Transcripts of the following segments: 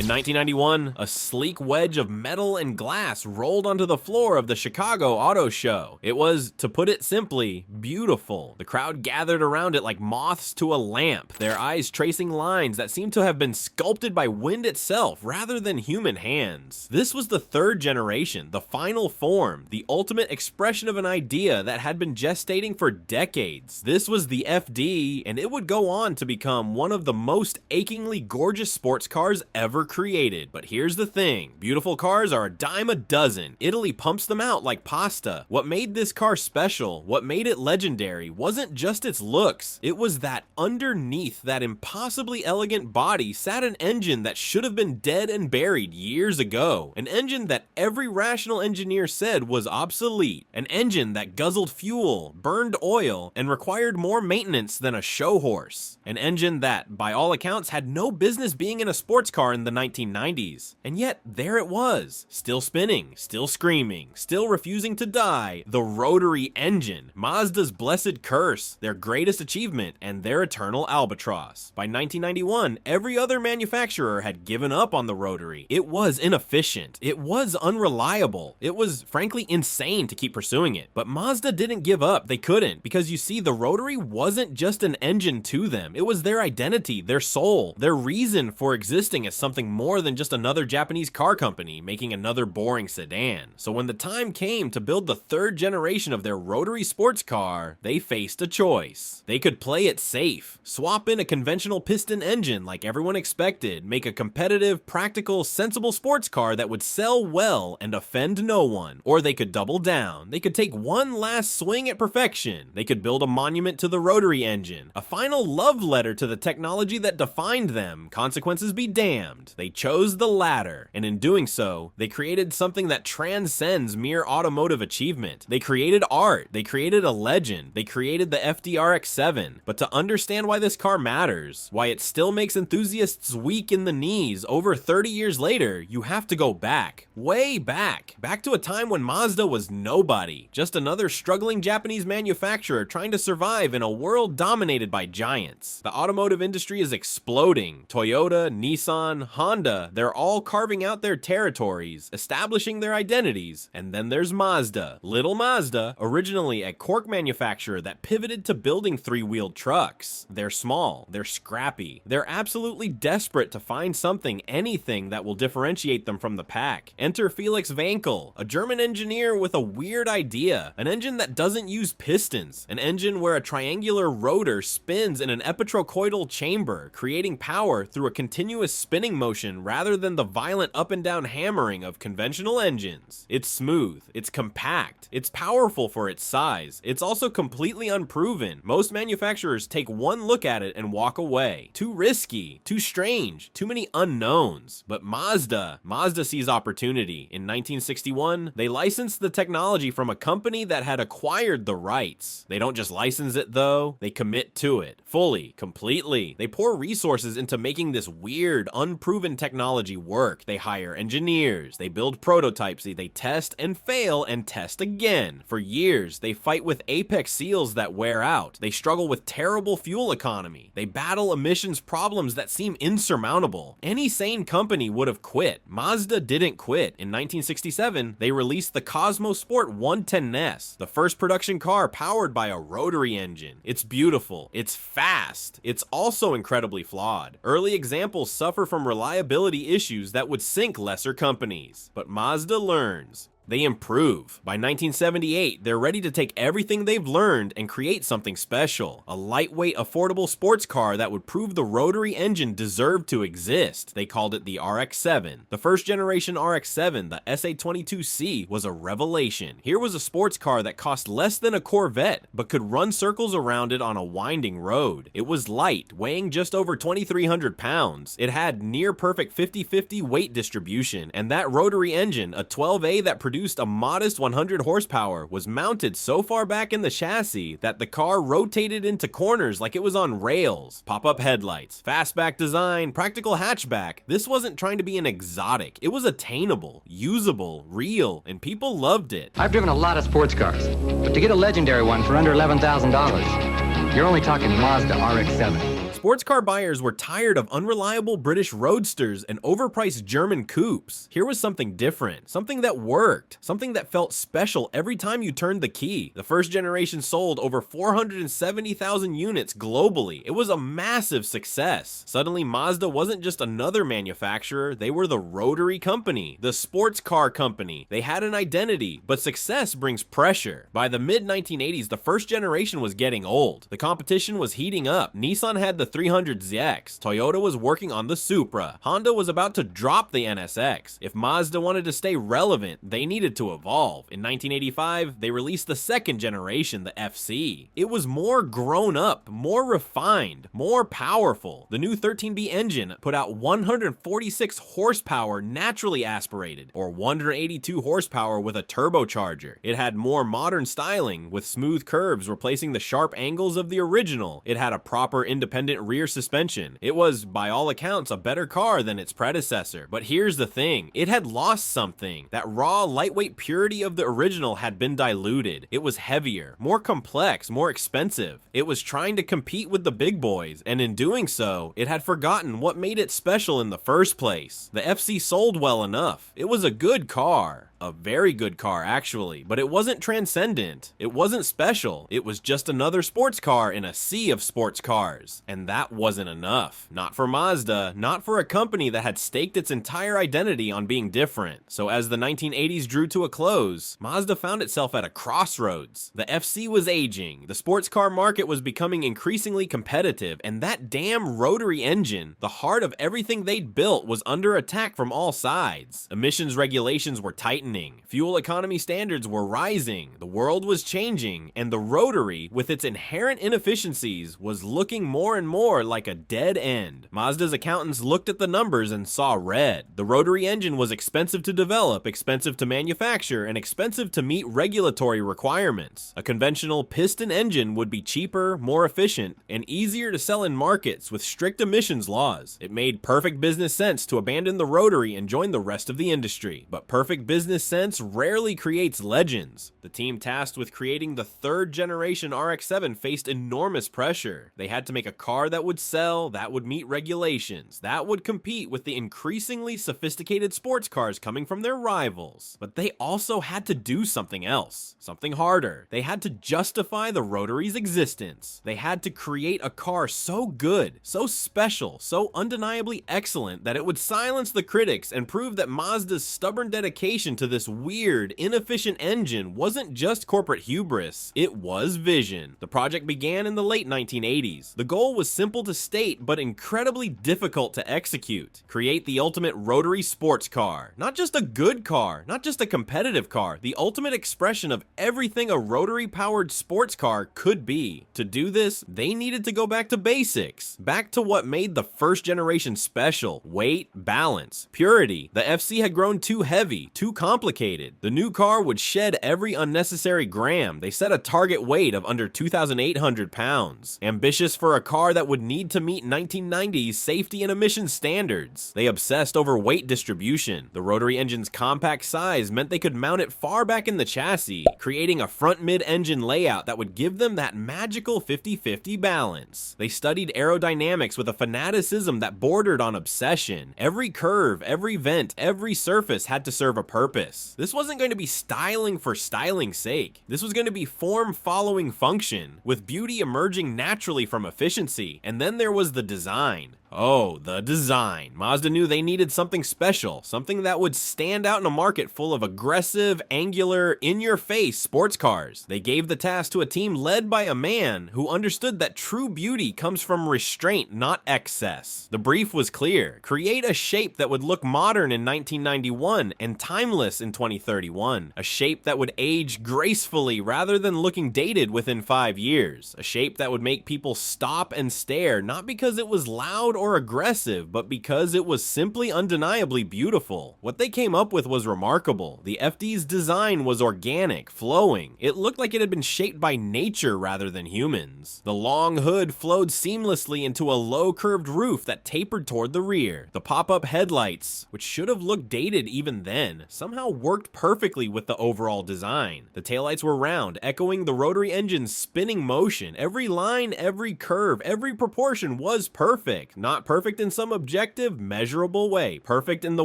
In 1991, a sleek wedge of metal and glass rolled onto the floor of the Chicago Auto Show. It was, to put it simply, beautiful. The crowd gathered around it like moths to a lamp, their eyes tracing lines that seemed to have been sculpted by wind itself rather than human hands. This was the third generation, the final form, the ultimate expression of an idea that had been gestating for decades. This was the FD, and it would go on to become one of the most achingly gorgeous sports cars ever created. But here's the thing, beautiful cars are a dime a dozen. Italy pumps them out like pasta. What made this car special, what made it legendary, wasn't just its looks. It was that underneath that impossibly elegant body sat an engine that should have been dead and buried years ago. An engine that every rational engineer said was obsolete. An engine that guzzled fuel, burned oil, and required more maintenance than a show horse. An engine that, by all accounts, had no business being in a sports car in the 1990s. And yet, there it was, still spinning, still screaming, still refusing to die, the rotary engine, Mazda's blessed curse, their greatest achievement, and their eternal albatross. By 1991, every other manufacturer had given up on the rotary. It was inefficient. It was unreliable. It was, frankly, insane to keep pursuing it. But Mazda didn't give up. They couldn't, because you see, the rotary wasn't just an engine to them. It was their identity, their soul, their reason for existing as something more than just another Japanese car company making another boring sedan. So when the time came to build the third generation of their rotary sports car, they faced a choice. They could play it safe, swap in a conventional piston engine like everyone expected, make a competitive, practical, sensible sports car that would sell well and offend no one. Or they could double down. They could take one last swing at perfection. They could build a monument to the rotary engine, a final love letter to the technology that defined them. Consequences be damned. They chose the latter, and in doing so, they created something that transcends mere automotive achievement. They created art, they created a legend, they created the FDRX7. But to understand why this car matters, why it still makes enthusiasts weak in the knees over 30 years later, you have to go back, way back to a time when Mazda was nobody, just another struggling Japanese manufacturer trying to survive in a world dominated by giants. The automotive industry is exploding. Toyota, Nissan, Honda, they're all carving out their territories, establishing their identities, and then there's Mazda. Little Mazda, originally a cork manufacturer that pivoted to building three-wheeled trucks. They're small, they're scrappy, they're absolutely desperate to find something, anything that will differentiate them from the pack. Enter Felix Wankel, a German engineer with a weird idea, an engine that doesn't use pistons, an engine where a triangular rotor spins in an epitrochoidal chamber, creating power through a continuous spinning motion rather than the violent up and down hammering of conventional engines. It's smooth, it's compact, it's powerful for its size, it's also completely unproven. Most manufacturers take one look at it and walk away. Too risky, too strange, too many unknowns. But Mazda sees opportunity. In 1961, they licensed the technology from a company that had acquired the rights. They don't just license it though, they commit to it, fully, completely. They pour resources into making this weird, unproven technology work. They hire engineers, they build prototypes, they test and fail and test again. For years, they fight with apex seals that wear out. They struggle with terrible fuel economy. They battle emissions problems that seem insurmountable. Any sane company would have quit. Mazda didn't quit. In 1967, they released the Cosmo Sport 110S, the first production car powered by a rotary engine. It's beautiful, it's fast, it's also incredibly flawed. Early examples suffer from reliability issues that would sink lesser companies. But Mazda learns. They improve. By 1978, they're ready to take everything they've learned and create something special. A lightweight, affordable sports car that would prove the rotary engine deserved to exist. They called it the RX-7. The first generation RX-7, the SA22C, was a revelation. Here was a sports car that cost less than a Corvette, but could run circles around it on a winding road. It was light, weighing just over 2,300 pounds. It had near perfect 50-50 weight distribution, and that rotary engine, a 12A that produced a modest 100 horsepower, was mounted so far back in the chassis that the car rotated into corners like it was on rails. Pop-up headlights, fastback design, practical hatchback. This wasn't trying to be an exotic. It was attainable, usable, real, and people loved it. I've driven a lot of sports cars, but to get a legendary one for under $11,000, you're only talking Mazda RX-7. Sports car buyers were tired of unreliable British roadsters and overpriced German coupes. Here was something different, something that worked, something that felt special every time you turned the key. The first generation sold over 470,000 units globally. It was a massive success. Suddenly, Mazda wasn't just another manufacturer, they were the rotary company, the sports car company. They had an identity, but success brings pressure. By the mid-1980s, the first generation was getting old. The competition was heating up. Nissan had the 300ZX, Toyota was working on the Supra, Honda was about to drop the NSX. If Mazda wanted to stay relevant, they needed to evolve. In 1985, they released the second generation, the FC. It was more grown up, more refined, more powerful. The new 13B engine put out 146 horsepower naturally aspirated, or 182 horsepower with a turbocharger. It had more modern styling, with smooth curves replacing the sharp angles of the original. It had a proper independent rear suspension. It was, by all accounts, a better car than its predecessor. But here's the thing, it had lost something. That raw, lightweight purity of the original had been diluted. It was heavier, more complex, more expensive. It was trying to compete with the big boys, and in doing so, it had forgotten what made it special in the first place. The FC sold well enough. It was a good car. A very good car, actually, but it wasn't transcendent. It wasn't special. It was just another sports car in a sea of sports cars. And that wasn't enough. Not for Mazda, not for a company that had staked its entire identity on being different. So as the 1980s drew to a close, Mazda found itself at a crossroads. The FC was aging, the sports car market was becoming increasingly competitive, and that damn rotary engine, the heart of everything they'd built, was under attack from all sides. Emissions regulations were tightening. Fuel economy standards were rising, the world was changing, and the rotary, with its inherent inefficiencies, was looking more and more like a dead end. Mazda's accountants looked at the numbers and saw red. The rotary engine was expensive to develop, expensive to manufacture, and expensive to meet regulatory requirements. A conventional piston engine would be cheaper, more efficient, and easier to sell in markets with strict emissions laws. It made perfect business sense to abandon the rotary and join the rest of the industry. But perfect business sense rarely creates legends. The team tasked with creating the third generation RX-7 faced enormous pressure. They had to make a car that would sell, that would meet regulations, that would compete with the increasingly sophisticated sports cars coming from their rivals. But they also had to do something else, something harder. They had to justify the rotary's existence. They had to create a car so good, so special, so undeniably excellent that it would silence the critics and prove that Mazda's stubborn dedication to this weird, inefficient engine wasn't just corporate hubris, it was vision. The project began in the late 1980s. The goal was simple to state, but incredibly difficult to execute. Create the ultimate rotary sports car. Not just a good car, not just a competitive car, the ultimate expression of everything a rotary-powered sports car could be. To do this, they needed to go back to basics, back to what made the first generation special: weight, balance, purity. The FC had grown too heavy, too complicated. The new car would shed every unnecessary gram. They set a target weight of under 2,800 pounds. Ambitious for a car that would need to meet 1990s safety and emissions standards. They obsessed over weight distribution. The rotary engine's compact size meant they could mount it far back in the chassis, creating a front mid-engine layout that would give them that magical 50-50 balance. They studied aerodynamics with a fanaticism that bordered on obsession. Every curve, every vent, every surface had to serve a purpose. This wasn't going to be styling for styling's sake. This was going to be form following function, with beauty emerging naturally from efficiency. And then there was the design. Oh, the design. Mazda knew they needed something special, something that would stand out in a market full of aggressive, angular, in-your-face sports cars. They gave the task to a team led by a man who understood that true beauty comes from restraint, not excess. The brief was clear: create a shape that would look modern in 1991 and timeless in 2031. A shape that would age gracefully rather than looking dated within 5 years. A shape that would make people stop and stare, not because it was loud or aggressive, but because it was simply undeniably beautiful. What they came up with was remarkable. The FD's design was organic, flowing. It looked like it had been shaped by nature rather than humans. The long hood flowed seamlessly into a low curved roof that tapered toward the rear. The pop-up headlights, which should have looked dated even then, somehow somehow worked perfectly with the overall design. The taillights were round, echoing the rotary engine's spinning motion. Every line, every curve, every proportion was perfect. Not perfect in some objective, measurable way. Perfect in the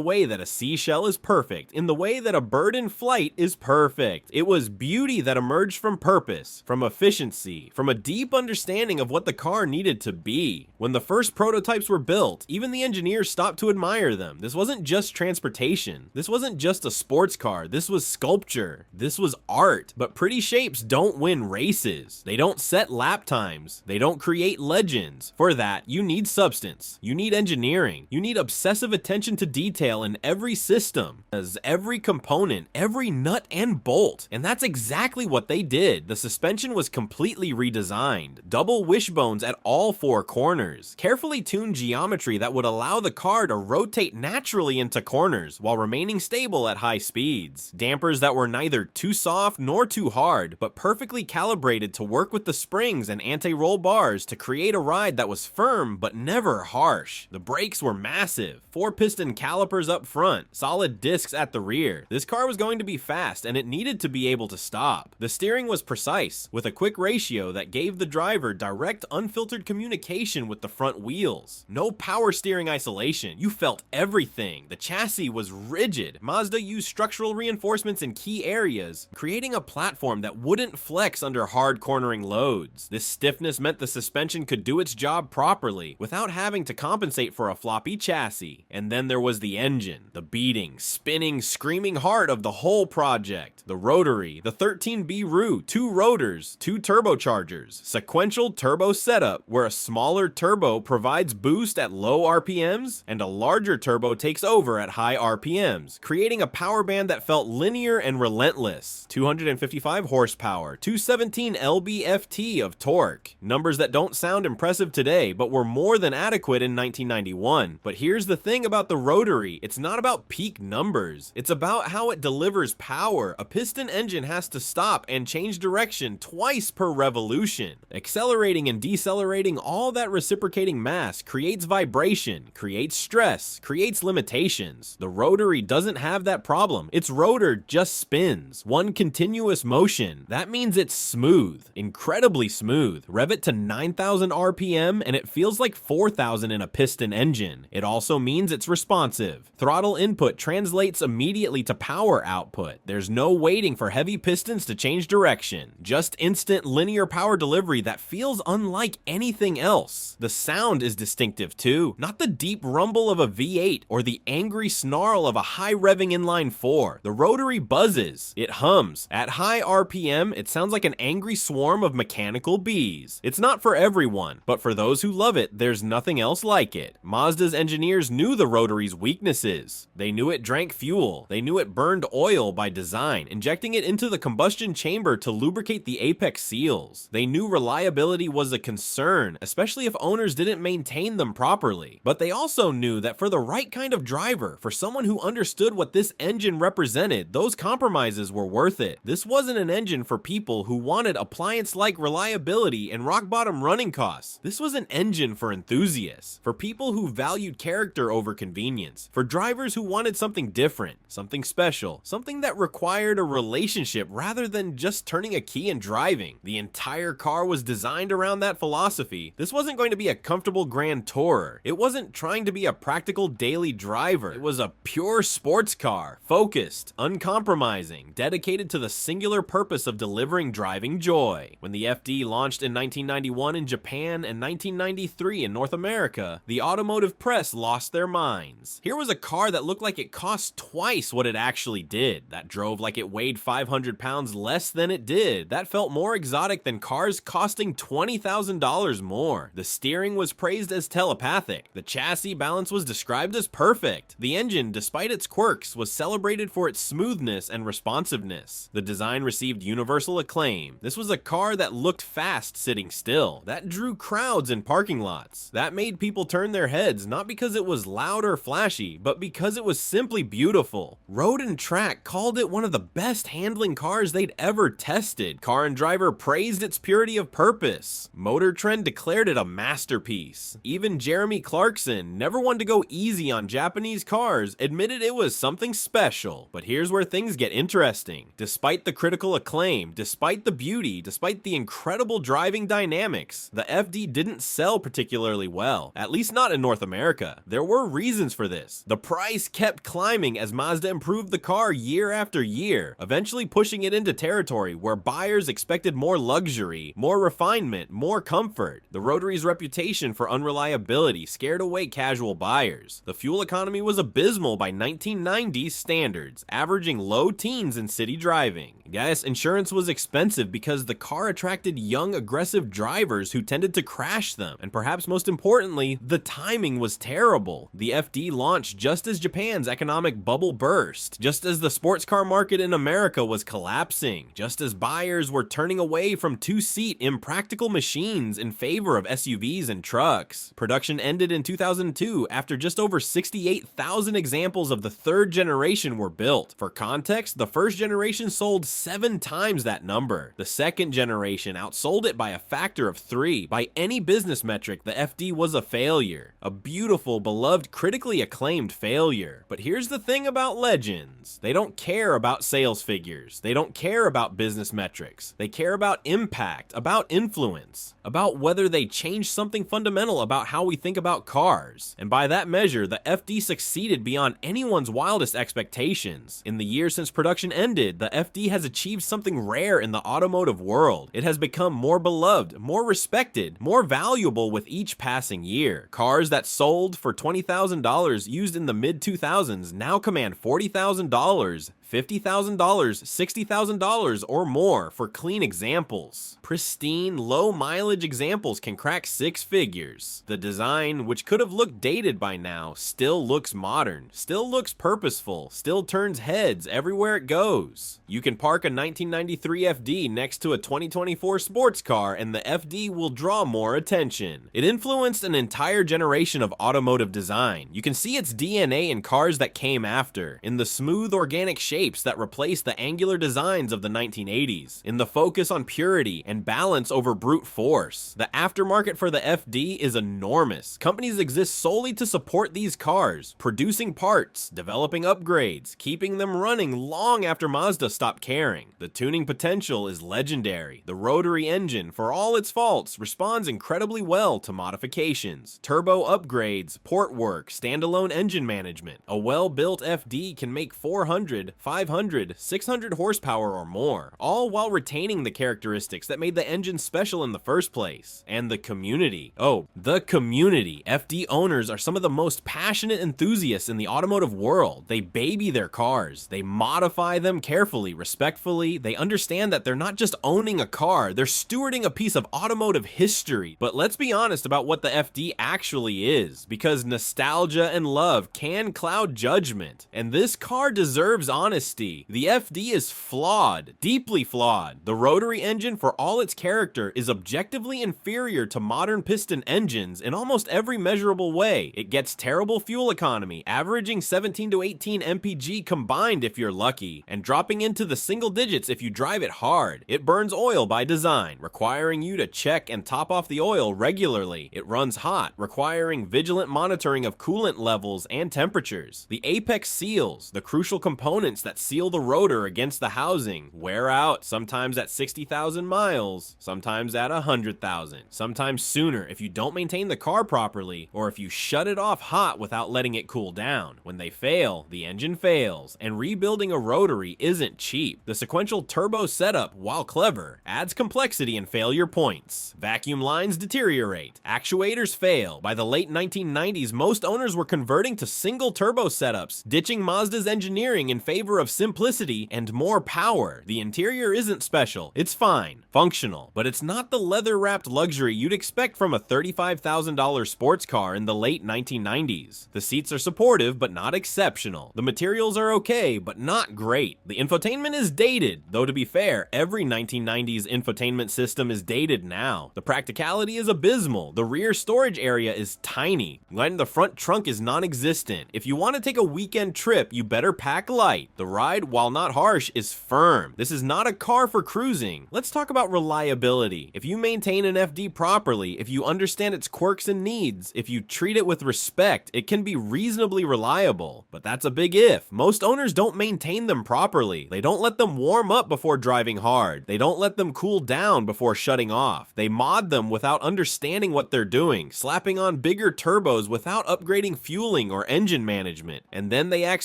way that a seashell is perfect, in the way that a bird in flight is perfect. It was beauty that emerged from purpose, from efficiency, from a deep understanding of what the car needed to be. When the first prototypes were built, even the engineers stopped to admire them. This wasn't just transportation. This wasn't just a sports car. This was sculpture. This was art. But pretty shapes don't win races. They don't set lap times. They don't create legends. For that, you need substance. You need engineering. You need obsessive attention to detail in every system, as every component, every nut and bolt. And that's exactly what they did. The suspension was completely redesigned. Double wishbones at all four corners. Carefully tuned geometry that would allow the car to rotate naturally into corners while remaining stable at high speeds. Dampers that were neither too soft nor too hard, but perfectly calibrated to work with the springs and anti-roll bars to create a ride that was firm but never harsh. The brakes were massive. 4-piston calipers up front, solid discs at the rear. This car was going to be fast and it needed to be able to stop. The steering was precise, with a quick ratio that gave the driver direct unfiltered communication with the front wheels. No power steering isolation. You felt everything. The chassis was rigid. Mazda used structural reinforcements in key areas, creating a platform that wouldn't flex under hard cornering loads. This stiffness meant the suspension could do its job properly without having to compensate for a floppy chassis. And then there was the engine, the beating, spinning, screaming heart of the whole project. The rotary, the 13B Roo, 2 rotors, 2 turbochargers, sequential turbo setup where a smaller turbo provides boost at low RPMs and a larger turbo takes over at high RPMs, creating a power band that felt linear and relentless. 255 horsepower, 217 lb-ft of torque. Numbers that don't sound impressive today, but were more than adequate in 1991. But here's the thing about the rotary, it's not about peak numbers. It's about how it delivers power. A piston engine has to stop and change direction twice per revolution. Accelerating and decelerating all that reciprocating mass creates vibration, creates stress, creates limitations. The rotary doesn't have that problem. Its rotor just spins. One continuous motion. That means it's smooth, incredibly smooth. Rev it to 9,000 RPM and it feels like 4,000 in a piston engine. It also means it's responsive. Throttle input translates immediately to power output. There's no waiting for heavy pistons to change direction. Just instant linear power delivery that feels unlike anything else. The sound is distinctive too. Not the deep rumble of a V8 or the angry snarl of a high revving inline 4. The rotary buzzes. It hums. At high RPM, it sounds like an angry swarm of mechanical bees. It's not for everyone, but for those who love it, there's nothing else like it. Mazda's engineers knew the rotary's weaknesses. They knew it drank fuel. They knew it burned oil by design, injecting it into the combustion chamber to lubricate the apex seals. They knew reliability was a concern, especially if owners didn't maintain them properly. But they also knew that for the right kind of driver, for someone who understood what this engine represented, those compromises were worth it. This wasn't an engine for people who wanted appliance-like reliability and rock-bottom running costs. This was an engine for enthusiasts, for people who valued character over convenience, for drivers who wanted something different, something special, something that required a relationship rather than just turning a key and driving. The entire car was designed around that philosophy. This wasn't going to be a comfortable grand tourer. It wasn't trying to be a practical daily driver. It was a pure sports car, focused, uncompromising, dedicated to the singular purpose of delivering driving joy. When the FD launched in 1991 in Japan and 1993 in North America, the automotive press lost their minds. Here was a car that looked like it cost twice what it actually did, that drove like it weighed 500 pounds less than it did, that felt more exotic than cars costing $20,000 more. The steering was praised as telepathic. The chassis balance was described as perfect. The engine, despite its quirks, was celebrated for its smoothness and responsiveness. The design received universal acclaim. This was a car that looked fast sitting still. That drew crowds in parking lots. That made people turn their heads, not because it was loud or flashy, but because it was simply beautiful. Road and Track called it one of the best handling cars they'd ever tested. Car and Driver praised its purity of purpose. Motor Trend declared it a masterpiece. Even Jeremy Clarkson, never one to go easy on Japanese cars, admitted it was something special. special. But here's where things get interesting. Despite the critical acclaim, despite the beauty, despite the incredible driving dynamics, the FD didn't sell particularly well, at least not in North America. There were reasons for this. The price kept climbing as Mazda improved the car year after year, eventually pushing it into territory where buyers expected more luxury, more refinement, more comfort. The rotary's reputation for unreliability scared away casual buyers. The fuel economy was abysmal by 1990s standards, averaging low teens in city driving. Yes, insurance was expensive because the car attracted young, aggressive drivers who tended to crash them. And perhaps most importantly, the timing was terrible. The FD launched just as Japan's economic bubble burst, just as the sports car market in America was collapsing, just as buyers were turning away from two-seat impractical machines in favor of SUVs and trucks. Production ended in 2002 after just over 68,000 examples of the third generation were built. For context, the first generation sold 7 times that number. The second generation outsold it by a factor of 3. By any business metric, the FD was a failure. A beautiful, beloved, critically acclaimed failure. But here's the thing about legends. They don't care about sales figures. They don't care about business metrics. They care about impact, about influence, about whether they change something fundamental about how we think about cars. And by that measure, the FD succeeded beyond anyone's wildest expectations. In the year since production ended, the FD has achieved something rare in the automotive world. It has become more beloved, more respected, more valuable with each passing year. Cars that sold for $20,000 used in the mid-2000s now command $40,000, $50,000, $60,000 or more for clean examples. Pristine, low-mileage examples can crack 6 figures. The design, which could have looked dated by now, still looks modern, still looks purposeful, still turns heads everywhere it goes. You can park a 1993 FD next to a 2024 sports car and the FD will draw more attention. It influenced an entire generation of automotive design. You can see its DNA in cars that came after, in the smooth, organic shapes that replaced the angular designs of the 1980s, in the focus on purity and balance over brute force. The aftermarket for the FD is enormous. Companies exist solely to support these cars, producing parts, developing upgrades, keeping them running long after Mazda stopped caring. The tuning potential is legendary. The rotary engine, for all its faults, responds incredibly well to modifications, turbo upgrades, port work, standalone engine management. A well-built FD can make 400, 500, 600 horsepower or more, all while retaining the characteristics that made the engine special in the first place. And the community. Oh, the community. FD owners are some of the most passionate enthusiasts in the automotive world. They baby their cars. They modify them carefully, respectfully. They understand that they're not just owning a car, they're stewarding a piece of automotive history. But let's be honest about what the FD actually is, because nostalgia and love can cloud judgment, and this car deserves honesty. The FD is flawed, deeply flawed. The rotary engine, for all its character, is objectively inferior to modern piston engines in almost every measurable way. It gets terrible fuel economy, averaging 17 to 18 mpg combined if you're lucky, and dropping into the single digits if you drive it hard. It burns oil by design, requiring you to check and top off the oil regularly. It runs hot, requiring vigilant monitoring of coolant levels and temperatures. The apex seals, the crucial components that seal the rotor against the housing, wear out, sometimes at 60,000 miles, sometimes at 100,000, sometimes sooner if you don't maintain the car properly, or if you shut it off hot without letting it cool down. When they fail, the engine fails, and rebuilding a rotary isn't cheap. The sequential turbo setup, while clever, adds complexity and failure points. Vacuum lines deteriorate. Actuators fail. By the late 1990s, most owners were converting to single turbo setups, ditching Mazda's engineering in favor of simplicity and more power. The interior isn't special. It's fine, functional, but it's not the leather-wrapped luxury you'd expect from a $35,000 sports car in the late 1990s. The seats are supportive, but not exceptional. The materials are okay, but not great. The infotainment is dated, though to be fair, every 1990s infotainment system is dated now. The practicality is abysmal. The rear storage area is tiny, and the front trunk is non-existent. If you want to take a weekend trip, you better pack light. The ride, while not harsh, is firm. This is not a car for cruising. Let's talk about reliability. If you maintain an FD properly, if you understand its quirks and needs, if you treat it with respect, it can be reasonably reliable. But that's a big if. stiff. Most owners don't maintain them properly. They don't let them warm up before driving hard. They don't let them cool down before shutting off. They mod them without understanding what they're doing, slapping on bigger turbos without upgrading fueling or engine management. And then they act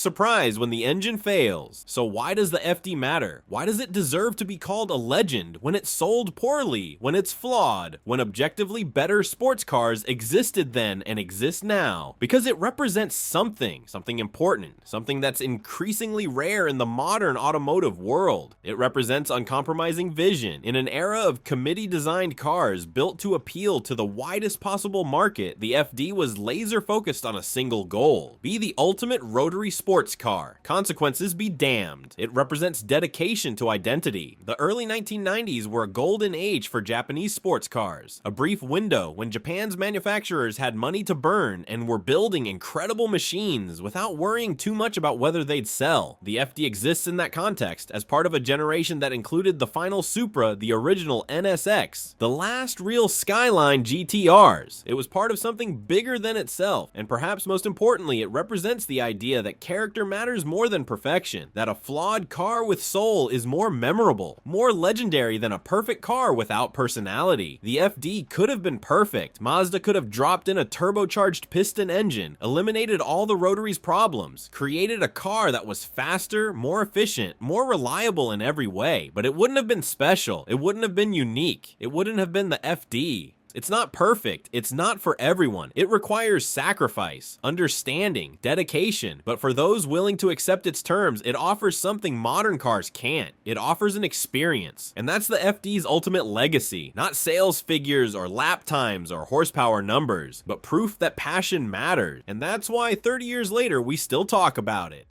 surprised when the engine fails. So why does the FD matter? Why does it deserve to be called a legend when it's sold poorly, when it's flawed, when objectively better sports cars existed then and exist now? Because it represents something important, something that's increasingly rare in the modern automotive world. It represents uncompromising vision. In an era of committee-designed cars built to appeal to the widest possible market, the FD was laser focused on a single goal: be the ultimate rotary sports car. Consequences be damned. It represents dedication to identity. The early 1990s were a golden age for Japanese sports cars, a brief window when Japan's manufacturers had money to burn and were building incredible machines without worrying too much about whether they'd sell. The FD exists in that context as part of a generation that included the final Supra, the original NSX, the last real Skyline GTRs. It was part of something bigger than itself, and perhaps most importantly, it represents the idea that character matters more than perfection, that a flawed car with soul is more memorable, more legendary than a perfect car without personality. The FD could have been perfect. Mazda could have dropped in a turbocharged piston engine, eliminated all the rotary's problems, created a car that was faster, more efficient, more reliable in every way, but it wouldn't have been special. It wouldn't have been unique. It wouldn't have been the FD. It's not perfect. It's not for everyone. It requires sacrifice, understanding, dedication. But for those willing to accept its terms, it offers something modern cars can't. It offers an experience. And that's the FD's ultimate legacy. Not sales figures or lap times or horsepower numbers, but proof that passion matters. And that's why 30 years later, we still talk about it.